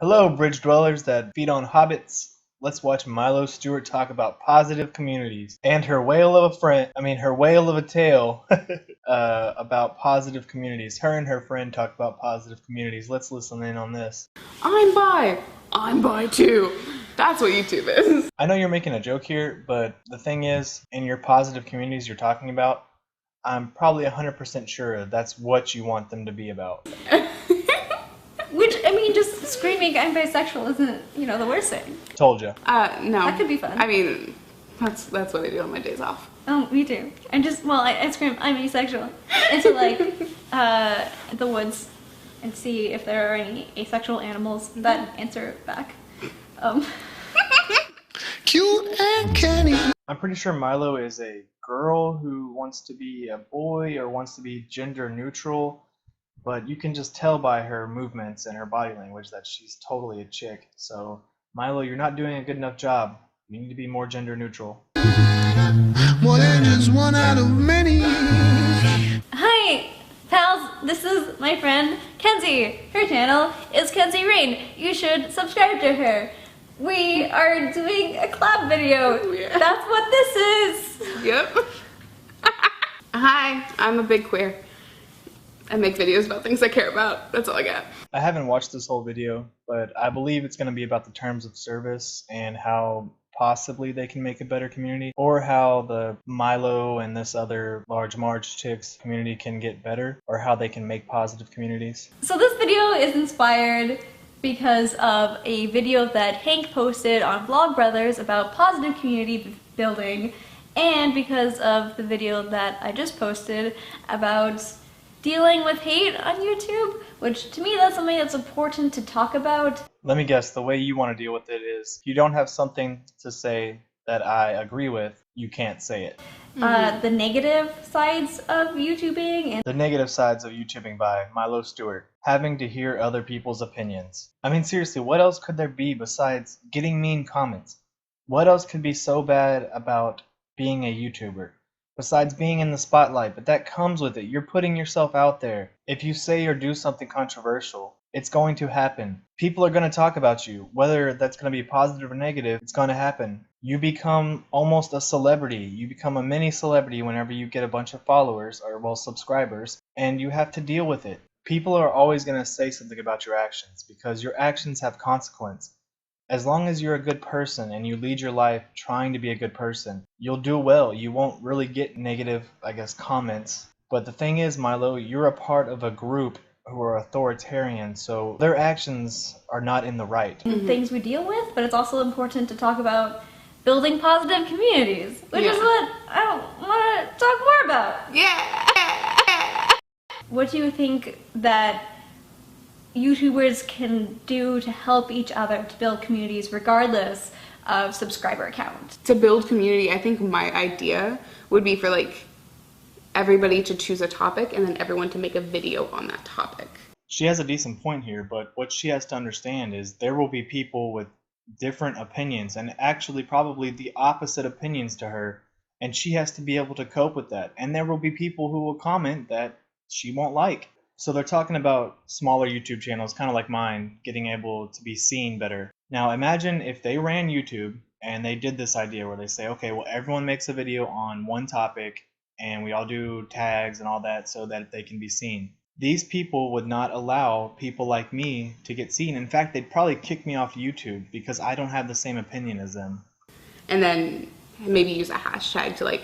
Hello, bridge dwellers that feed on hobbits. Let's watch Milo Stewart talk about positive communities and her whale of a friend. Her whale of a tale about positive communities. Her and her friend talk about positive communities. Let's listen in on this. I'm bi. I'm bi too. That's what YouTube is. I know you're making a joke here, but the thing is, in your positive communities you're talking about, I'm probably 100% sure that's what you want them to be about. Which, just screaming I'm bisexual isn't, the worst thing. Told ya. No. That could be fun. That's what I do on my days off. Oh, me too. I scream I'm asexual into the woods and see if there are any asexual animals that answer back. Cute and canny. I'm pretty sure Milo is a girl who wants to be a boy or wants to be gender neutral, but you can just tell by her movements and her body language that she's totally a chick. So, Milo, you're not doing a good enough job. You need to be more gender neutral. More than just one out of many. Hi, pals. This is my friend Kenzie. Her channel is Kenzie Rain. You should subscribe to her. We are doing a collab video. Yeah. That's what this is. Yep. Hi, I'm a big queer. I make videos about things I care about. That's all I got. I haven't watched this whole video, but I believe it's going to be about the terms of service and how possibly they can make a better community, or how the Milo and this other Large Marge chicks community can get better, or how they can make positive communities. So this video is inspired because of a video that Hank posted on Vlogbrothers about positive community building, and because of the video that I just posted about dealing with hate on YouTube, which to me that's something that's important to talk about. Let me guess, the way you want to deal with it is, if you don't have something to say that I agree with, you can't say it. The negative sides of YouTubing and The negative sides of YouTubing by Milo Stewart. Having to hear other people's opinions. Seriously, what else could there be besides getting mean comments? What else could be so bad about being a YouTuber? Besides being in the spotlight, but that comes with it. You're putting yourself out there. If you say or do something controversial, it's going to happen. People are going to talk about you. Whether that's going to be positive or negative, it's going to happen. You become almost a celebrity. You become a mini celebrity whenever you get a bunch of followers, or well, subscribers, and you have to deal with it. People are always going to say something about your actions because your actions have consequence. As long as you're a good person and you lead your life trying to be a good person, you'll do well. You won't really get negative, comments. But the thing is, Milo, you're a part of a group who are authoritarian, so their actions are not in the right. things we deal with, but it's also important to talk about building positive communities, which is what I want to talk more about. Yeah. What do you think that YouTubers can do to help each other to build communities regardless of subscriber count? To build community, I think my idea would be for everybody to choose a topic and then everyone to make a video on that topic. She has a decent point here, but what she has to understand is there will be people with different opinions, and actually probably the opposite opinions to her, and she has to be able to cope with that. And there will be people who will comment that she won't like. So they're talking about smaller YouTube channels, kind of like mine, getting able to be seen better. Now imagine if they ran YouTube and they did this idea where they say, okay, well, everyone makes a video on one topic and we all do tags and all that so that they can be seen. These people would not allow people like me to get seen. In fact, they'd probably kick me off YouTube because I don't have the same opinion as them. And then maybe use a hashtag to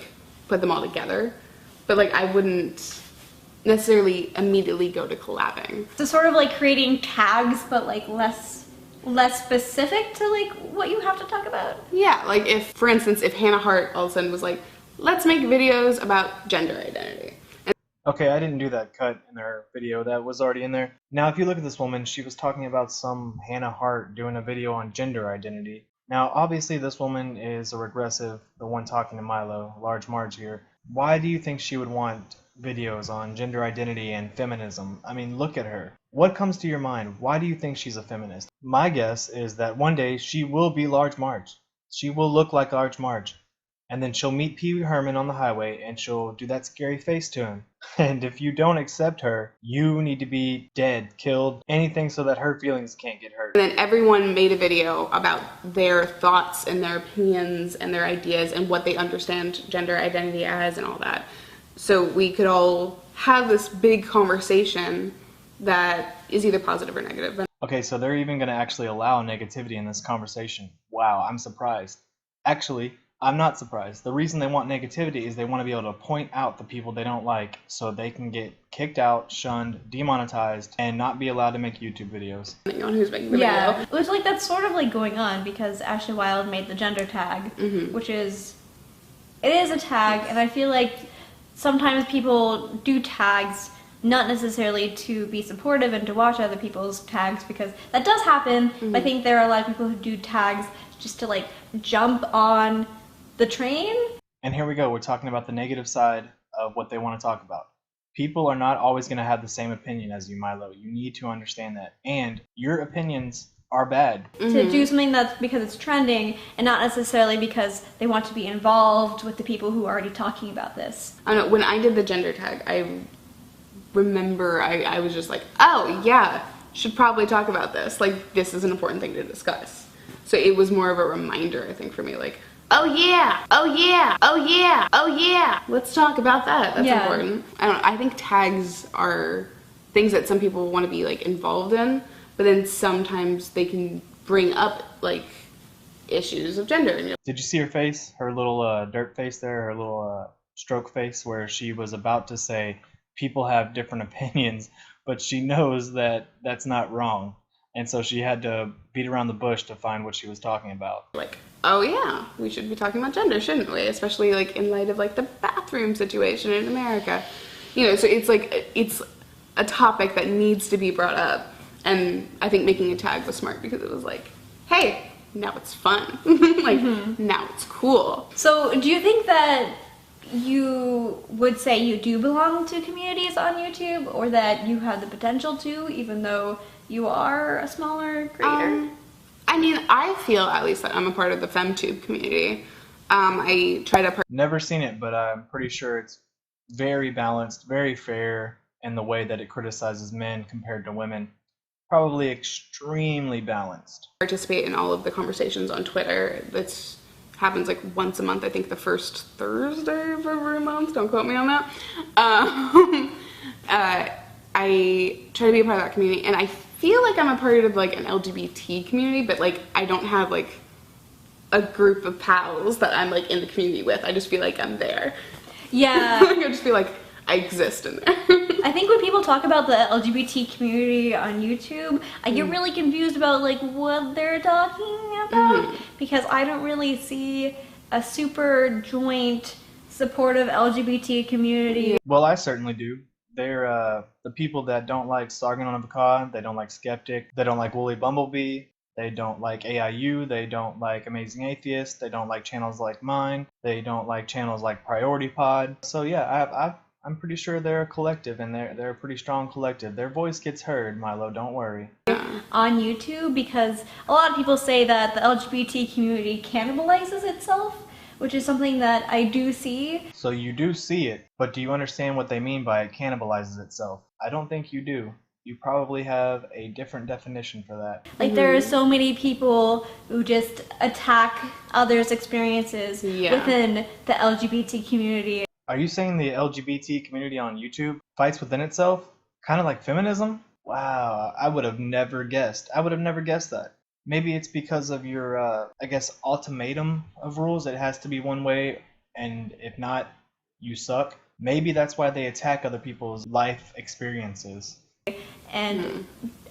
put them all together. But I wouldn't necessarily immediately go to collabing. So sort of creating tags, but less specific to what you have to talk about. Yeah, if, for instance, if Hannah Hart all of a sudden was let's make videos about gender identity. Okay, I didn't do that cut in her video. That was already in there. Now, if you look at this woman, she was talking about some Hannah Hart doing a video on gender identity. Now, obviously, this woman is a regressive, the one talking to Milo, Large Marge here. Why do you think she would want videos on gender identity and feminism? Look at her. What comes to your mind? Why do you think she's a feminist? My guess is that one day she will be Large Marge. She will look like Large Marge. And then she'll meet Pee Wee Herman on the highway and she'll do that scary face to him. And if you don't accept her, you need to be dead, killed, anything so that her feelings can't get hurt. And then everyone made a video about their thoughts and their opinions and their ideas and what they understand gender identity as and all that. So we could all have this big conversation that is either positive or negative. Okay, so they're even going to actually allow negativity in this conversation. Wow, I'm surprised. Actually, I'm not surprised. The reason they want negativity is they want to be able to point out the people they don't like so they can get kicked out, shunned, demonetized, and not be allowed to make YouTube videos. On who's making the Yeah, video. it was like that's sort of like going on because Ashley Wilde made the gender tag, which is, it is a tag, and I feel like sometimes people do tags not necessarily to be supportive and to watch other people's tags, because that does happen, but I think there are a lot of people who do tags just to like jump on the train. And here we go, we're talking about the negative side of what they want to talk about. People are not always going to have the same opinion as you, Milo. You need to understand that. And your opinions are bad. To do something that's because it's trending and not necessarily because they want to be involved with the people who are already talking about this. I don't know, when I did the gender tag, I remember I was just like, oh yeah, should probably talk about this. Like, this is an important thing to discuss. So it was more of a reminder, I think, for me, like, oh yeah, oh yeah, oh yeah, oh yeah, let's talk about that. That's important. I don't know, I think tags are things that some people want to be like involved in, but then sometimes they can bring up like issues of gender. Did you see her face? Her little dirt face there, her little stroke face, where she was about to say people have different opinions, but she knows that that's not wrong. And so she had to beat around the bush to find what she was talking about. Like, oh yeah, we should be talking about gender, shouldn't we? Especially like in light of like the bathroom situation in America. You know, so it's like, it's a topic that needs to be brought up. And I think making a tag was smart because it was like, hey, now it's fun. Like, now it's cool. So do you think that you would say you do belong to communities on YouTube, or that you have the potential to, even though you are a smaller creator? I mean, I feel at least that I'm a part of the FemTube community. I try to Never seen it, but I'm pretty sure it's very balanced, very fair in the way that it criticizes men compared to women. Probably extremely balanced. participate in all of the conversations on Twitter. That's happens like once a month. I think the first Thursday of every month. Don't quote me on that. I try to be a part of that community, and I feel like I'm a part of like an LGBT community, but like I don't have like a group of pals that I'm like in the community with. I just feel like I'm there. Yeah. Like, I just feel like I exist in there. I think when people talk about the LGBT community on YouTube, I get really confused about like what they're talking about, because I don't really see a super joint supportive LGBT community. Well, I certainly do. They're the people that don't like Sargon on a Bacall, they don't like Skeptic, they don't like Woolly Bumblebee, they don't like AIU, they don't like Amazing Atheist, they don't like channels like mine, they don't like channels like PriorityPod. So yeah, I'm pretty sure they're a collective, and they're a pretty strong collective. Their voice gets heard, Milo, don't worry. On YouTube, because a lot of people say that the LGBT community cannibalizes itself, which is something that I do see. So you do see it, but do you understand what they mean by it cannibalizes itself? I don't think you do. You probably have a different definition for that. Like there are so many people who just attack others' experiences within the LGBT community. Are you saying the LGBT community on YouTube fights within itself? Kind of like feminism? Wow, I would have never guessed. I would have never guessed that. Maybe it's because of your, I guess, ultimatum of rules. It has to be one way, and if not, you suck. Maybe that's why they attack other people's life experiences. And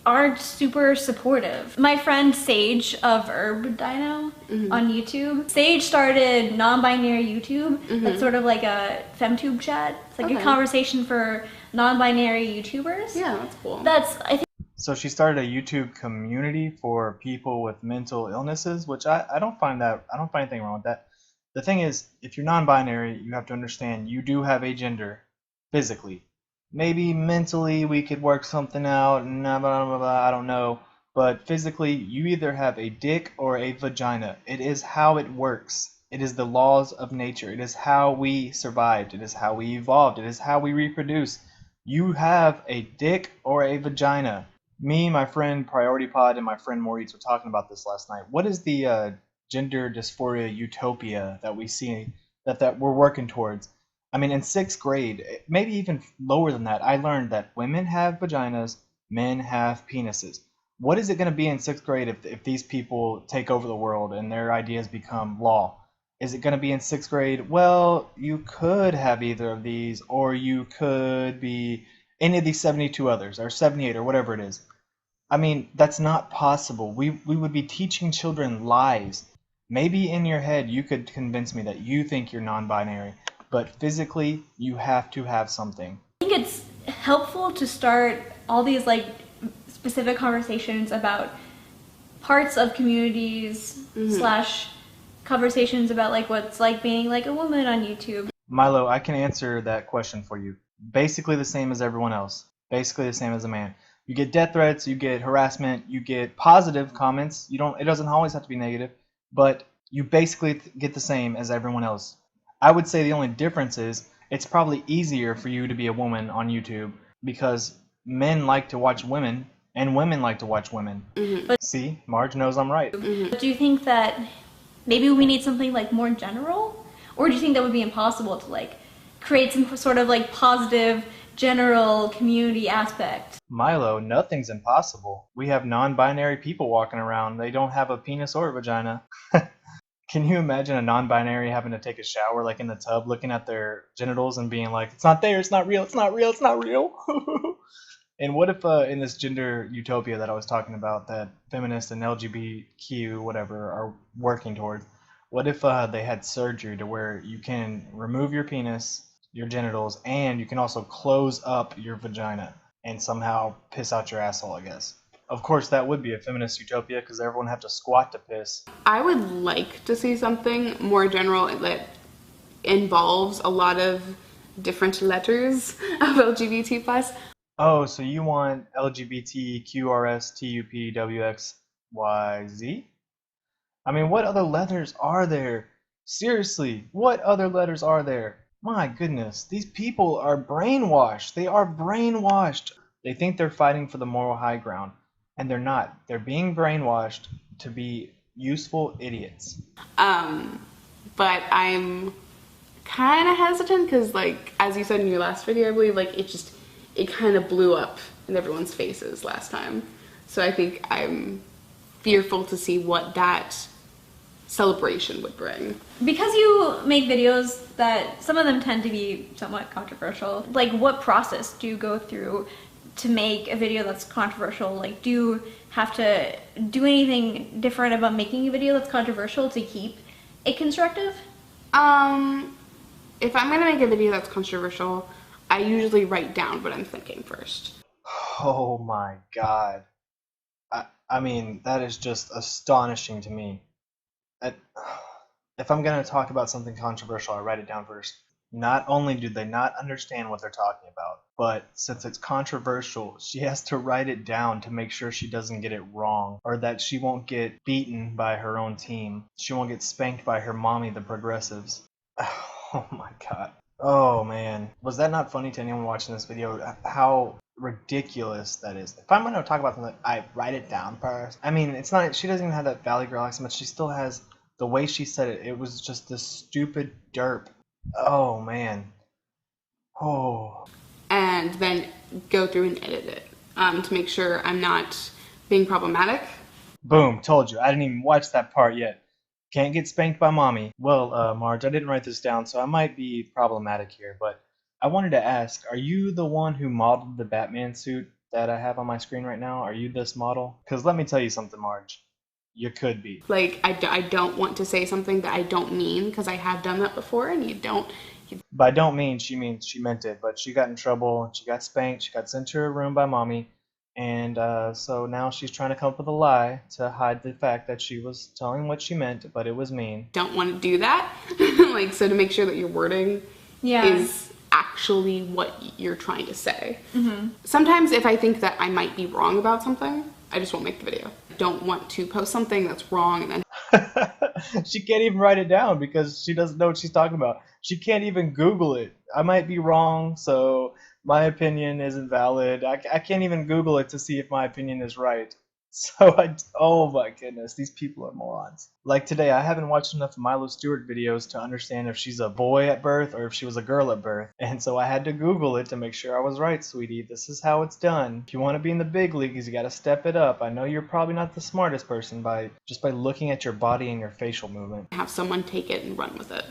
aren't super supportive. My friend Sage of Herb Dino on YouTube. Sage started non-binary YouTube. That's sort of like a femtube chat. It's like a conversation for non-binary YouTubers. Yeah, that's cool. That's, I think. So she started a YouTube community for people with mental illnesses, which I don't find anything wrong with that. The thing is, if you're non-binary, you have to understand you do have a gender physically. Maybe mentally we could work something out, I don't know. But physically, you either have a dick or a vagina. It is how it works. It is the laws of nature. It is how we survived. It is how we evolved. It is how we reproduce. You have a dick or a vagina. Me, my friend PriorityPod, and my friend Moritz were talking about this last night. What is the gender dysphoria utopia that we see that we're working towards? I mean, in 6th grade, maybe even lower than that, I learned that women have vaginas, men have penises. What is it going to be in 6th grade if these people take over the world and their ideas become law? Is it going to be in 6th grade? Well, you could have either of these, or you could be any of these 72 others, or 78, or whatever it is. I mean, that's not possible. We would be teaching children lies. Maybe in your head you could convince me that you think you're non-binary, but physically you have to have something. I think it's helpful to start all these like specific conversations about parts of communities slash conversations about like what's like being like a woman on YouTube. Milo, I can answer that question for you. Basically the same as everyone else. Basically the same as a man. You get death threats, you get harassment, you get positive comments. It doesn't always have to be negative, but you basically get the same as everyone else. I would say the only difference is it's probably easier for you to be a woman on YouTube because men like to watch women and women like to watch women. See, Marge knows I'm right. But do you think that maybe we need something like more general? Or do you think that would be impossible to like create some sort of like positive general community aspect? Milo, nothing's impossible. We have non-binary people walking around. They don't have a penis or a vagina. Can you imagine a non-binary having to take a shower like in the tub, looking at their genitals and being like, it's not there, it's not real, it's not real, it's not real? And what if in this gender utopia that I was talking about that feminists and LGBTQ whatever are working towards, what if they had surgery to where you can remove your penis, your genitals, and you can also close up your vagina and somehow piss out your asshole, I guess? Of course, that would be a feminist utopia because everyone would have to squat to piss. I would like to see something more general that involves a lot of different letters of LGBT+. Oh, so you want LGBTQRSTUPWXYZ? I mean, what other letters are there? Seriously, what other letters are there? My goodness, these people are brainwashed. They are brainwashed. They think they're fighting for the moral high ground, and they're not. They're being brainwashed to be useful idiots. But I'm kind of hesitant because, like, as you said in your last video, I believe, like, it kind of blew up in everyone's faces last time. So I think I'm fearful to see what that celebration would bring. Because you make videos that some of them tend to be somewhat controversial, like what process do you go through to make a video that's controversial? Like, do you have to do anything different about making a video that's controversial to keep it constructive? If I'm gonna make a video that's controversial, I usually write down what I'm thinking first. Oh my god. I mean, that is just astonishing to me. If I'm going to talk about something controversial, I write it down first. Not only do they not understand what they're talking about, but since it's controversial, she has to write it down to make sure she doesn't get it wrong, or that she won't get beaten by her own team. She won't get spanked by her mommy, the progressives. Oh my god. Oh man. Was that not funny to anyone watching this video? How ridiculous that is. If I'm going to talk about something, I write it down first. I mean, it's not, she doesn't even have that Valley Girl accent, but she still has, the way she said it, it was just this stupid derp. Oh man. Oh. And then go through and edit it to make sure I'm not being problematic. Boom, told you. I didn't even watch that part yet. Can't get spanked by mommy. Well, Marge, I didn't write this down, so I might be problematic here, but I wanted to ask, are you the one who modeled the Batman suit that I have on my screen right now? Are you this model? Because let me tell you something, Marge. You could be. Like, I don't want to say something that I don't mean, because I have done that before, and you don't. By don't mean, she means she meant it, but she got in trouble, she got spanked, she got sent to her room by mommy, and so now she's trying to come up with a lie to hide the fact that she was telling what she meant, but it was mean. Don't want to do that. Like, so to make sure that your wording is actually what you're trying to say. Mm-hmm. Sometimes if I think that I might be wrong about something, I just won't make the video. I don't want to post something that's wrong and then She can't even write it down because she doesn't know what she's talking about. She can't even Google it. I might be wrong, so my opinion isn't valid. I can't even Google it to see if my opinion is right. So oh my goodness, these people are morons. Like today, I haven't watched enough Milo Stewart videos to understand if she's a boy at birth or if she was a girl at birth. And so I had to Google it to make sure I was right, sweetie. This is how it's done. If you want to be in the big leagues, you got to step it up. I know you're probably not the smartest person by looking at your body and your facial movement. Have someone take it and run with it.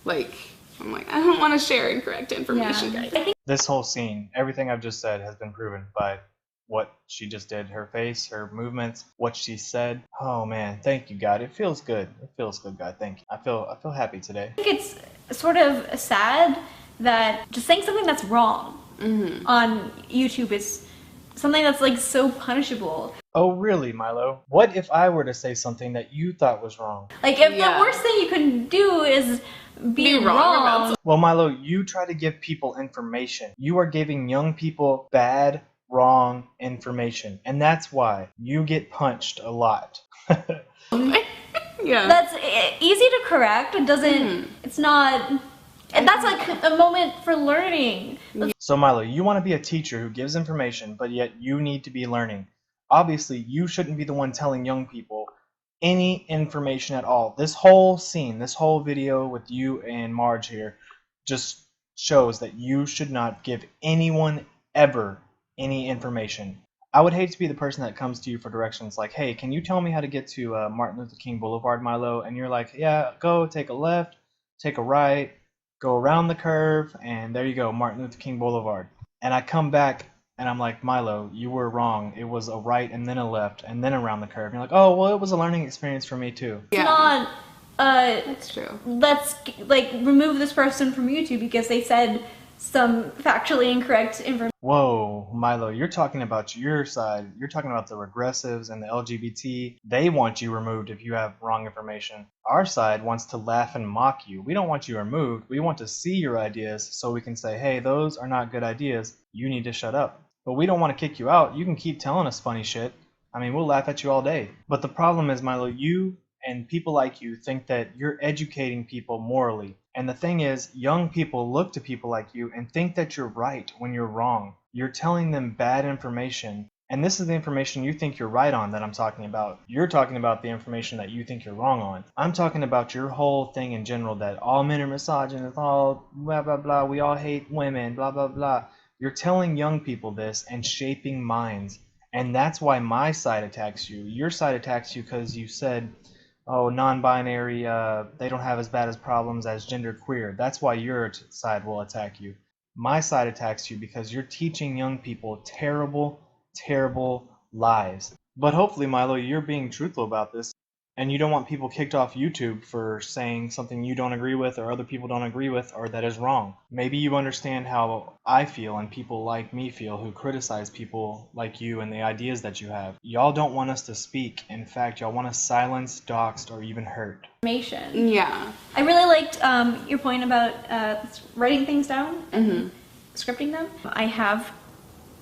Like, I'm like, I don't want to share incorrect information, guys. This whole scene, everything I've just said has been proven by what she just did, her face, her movements, what she said. Oh man, thank you, God. It feels good. It feels good, God. Thank you. I feel happy today. I think it's sort of sad that just saying something that's wrong on YouTube is something that's like so punishable. Oh really, Milo? What if I were to say something that you thought was wrong? Like if the worst thing you can do is be wrong. Well, Milo, you try to give people information. You are giving young people bad, wrong information, and that's why you get punched a lot. Yeah, that's easy to correct. It doesn't it's not, and that's like a moment for learning. So Milo, you want to be a teacher who gives information, but yet you need to be learning. Obviously you shouldn't be the one telling young people any information at all. This whole scene, this whole video with you and Marge here just shows that you should not give anyone ever any information. I would hate to be the person that comes to you for directions like, hey, can you tell me how to get to Martin Luther King Boulevard, Milo? And you're like, yeah, go take a left, take a right, go around the curve, and there you go, Martin Luther King Boulevard. And I come back and I'm like, Milo, you were wrong. It was a right and then a left and then around the curve. And you're like, oh, well, it was a learning experience for me too. It's not, that's true. Let's like remove this person from YouTube because they said some factually incorrect information. Whoa, Milo, you're talking about your side. You're talking about the regressives and the LGBT. They want you removed if you have wrong information. Our side wants to laugh and mock you. We don't want you removed. We want to see your ideas so we can say, hey, those are not good ideas. You need to shut up. But we don't want to kick you out. You can keep telling us funny shit. I mean, we'll laugh at you all day. But the problem is, Milo, you and people like you think that you're educating people morally. And the thing is, young people look to people like you and think that you're right when you're wrong. You're telling them bad information. And this is the information you think you're right on that I'm talking about. You're talking about the information that you think you're wrong on. I'm talking about your whole thing in general, that all men are misogynist, all blah, blah, blah, we all hate women, blah, blah, blah. You're telling young people this and shaping minds. And that's why my side attacks you. Your side attacks you because you said, oh, non-binary, they don't have as bad as problems as genderqueer. That's why your side will attack you. My side attacks you because you're teaching young people terrible, terrible lies. But hopefully, Milo, you're being truthful about this, and you don't want people kicked off YouTube for saying something you don't agree with or other people don't agree with or that is wrong. Maybe you understand how I feel and people like me feel who criticize people like you and the ideas that you have. Y'all don't want us to speak. In fact, y'all want us silenced, doxxed, or even hurt. Yeah. I really liked your point about writing things down and scripting them. I have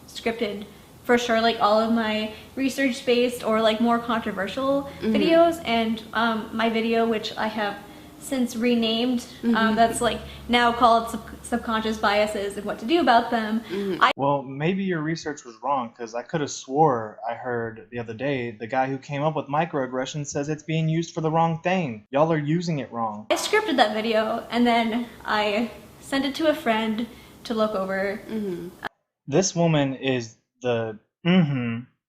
scripted for sure, like all of my research-based or like more controversial videos, and my video, which I have since renamed, that's like now called Subconscious Biases and What to Do About Them. Well, maybe your research was wrong, because I could have swore I heard the other day the guy who came up with microaggression says it's being used for the wrong thing. Y'all are using it wrong. I scripted that video and then I sent it to a friend to look over. This woman is the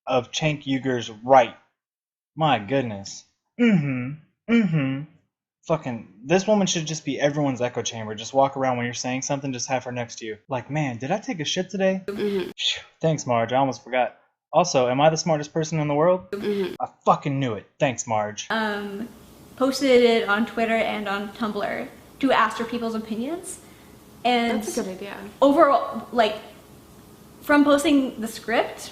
of Cenk Uygur's right. My goodness. Fucking, this woman should just be everyone's echo chamber. Just walk around when you're saying something, just have her next to you. Like, man, did I take a shit today? Thanks, Marge. I almost forgot. Also, am I the smartest person in the world? I fucking knew it. Thanks, Marge. Posted it on Twitter and on Tumblr to ask for people's opinions. And that's a good idea. Overall, like, from posting the script,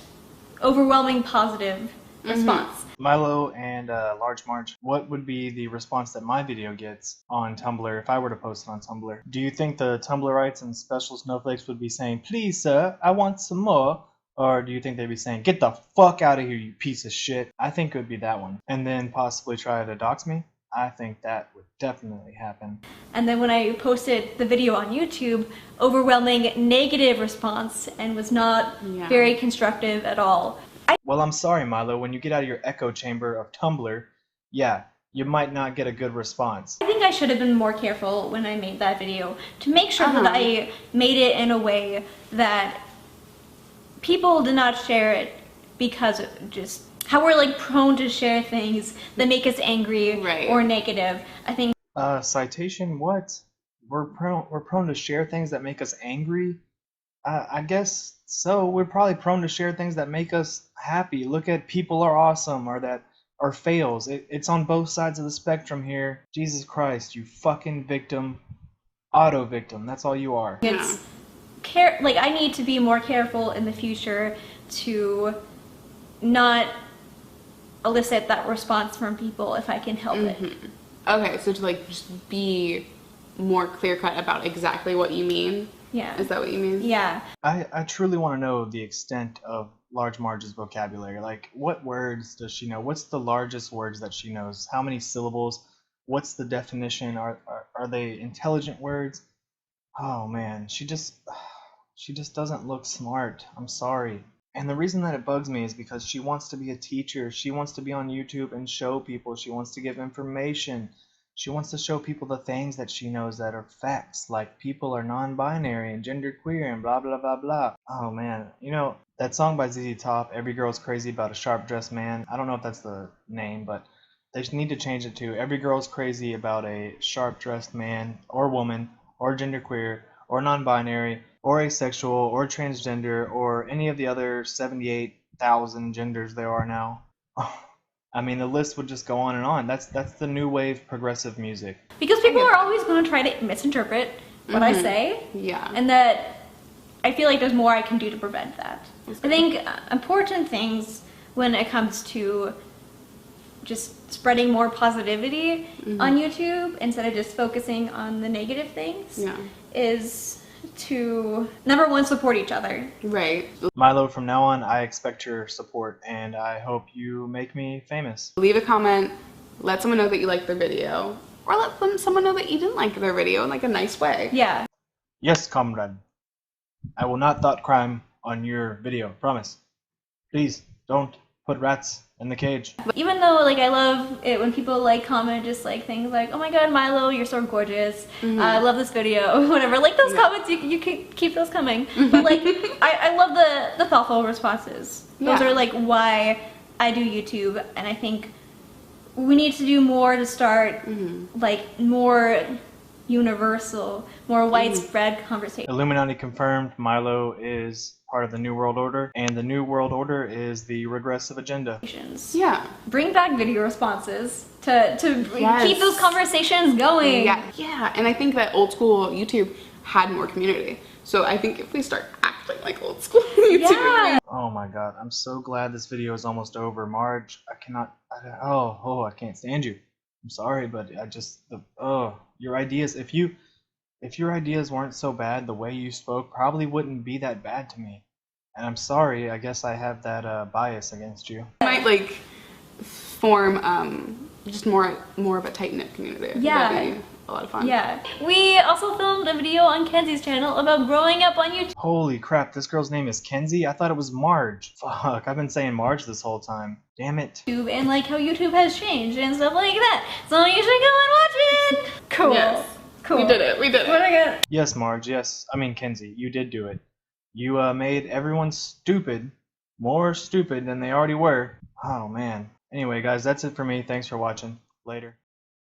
overwhelming positive response. Milo and Large Marge, what would be the response that my video gets on Tumblr if I were to post it on Tumblr? Do you think the Tumblrites and special snowflakes would be saying, please, sir, I want some more? Or do you think they'd be saying, "Get the fuck out of here, you piece of shit"? I think it would be that one. And then possibly try to dox me? I think that would definitely happen. And then when I posted the video on YouTube, overwhelming negative response and was not very constructive at all. Well, I'm sorry, Milo. When you get out of your echo chamber of Tumblr, yeah, you might not get a good response. I think I should have been more careful when I made that video to make sure that I made it in a way that people did not share it because of just how we're like prone to share things that make us angry or negative. I think Citation what? We're prone to share things that make us angry? I guess so. We're probably prone to share things that make us happy. Look at People Are Awesome or fails. It's on both sides of the spectrum here. Jesus Christ, you fucking victim. Auto victim. That's all you are. it's like I need to be more careful in the future to not elicit that response from people if I can help it. Okay, so to like just be more clear-cut about exactly what you mean. Yeah. Is that what you mean? Yeah. I truly want to know the extent of Large Marge's vocabulary. Like, what words does she know? What's the largest words that she knows? How many syllables? What's the definition? Are they intelligent words? Oh man, she just doesn't look smart. I'm sorry. And the reason that it bugs me is because she wants to be a teacher. She wants to be on YouTube and show people. She wants to give information. She wants to show people the things that she knows that are facts, like people are non-binary and genderqueer and blah, blah, blah, blah. Oh, man. You know, that song by ZZ Top, Every Girl's Crazy About a Sharp-Dressed Man, I don't know if that's the name, but they need to change it to Every Girl's Crazy About a Sharp-Dressed Man or Woman or genderqueer or non-binary or asexual or transgender or any of the other 78,000 genders there are now. I mean, the list would just go on and on. That's the new wave progressive music. Because people are always going to try to misinterpret what I say. Yeah. And that I feel like there's more I can do to prevent that. I think important things when it comes to just spreading more positivity on YouTube instead of just focusing on the negative things is to, number one, support each other. Right. Milo, from now on, I expect your support, and I hope you make me famous. Leave a comment, let someone know that you liked their video, or let someone know that you didn't like their video in like a nice way. Yeah. Yes, comrade. I will not thought crime on your video, promise. Please, don't put rats in the cage. Even though like I love it when people like comment just like things like, "Oh my god, Milo, you're so gorgeous. I love this video," whatever. Like those comments, you can keep those coming. But like I love the thoughtful responses. Those are like why I do YouTube, and I think we need to do more to start like more universal, more widespread conversation. Illuminati confirmed. Milo is part of the New World Order, and the New World Order is the regressive agenda. Yeah. Bring back video responses to keep those conversations going. Yeah, and I think that old school YouTube had more community. So I think if we start acting like old school YouTube. Oh my god, I'm so glad this video is almost over. Marge, I can't stand you. I'm sorry, but your ideas, if your ideas weren't so bad, the way you spoke probably wouldn't be that bad to me. And I'm sorry, I guess I have that bias against you. I might like form just more of a tight-knit community. That'd be a lot of fun. Yeah. We also filmed a video on Kenzie's channel about growing up on YouTube. Holy crap, this girl's name is Kenzie? I thought it was Marge. Fuck, I've been saying Marge this whole time. Damn it. And like how YouTube has changed and stuff like that. So you should go and watch it. Cool. Yes. Cool. We did it. What I got? Yes, Marge, yes. I mean, Kenzie, you did do it. You made everyone stupid. More stupid than they already were. Oh, man. Anyway, guys, that's it for me. Thanks for watching. Later.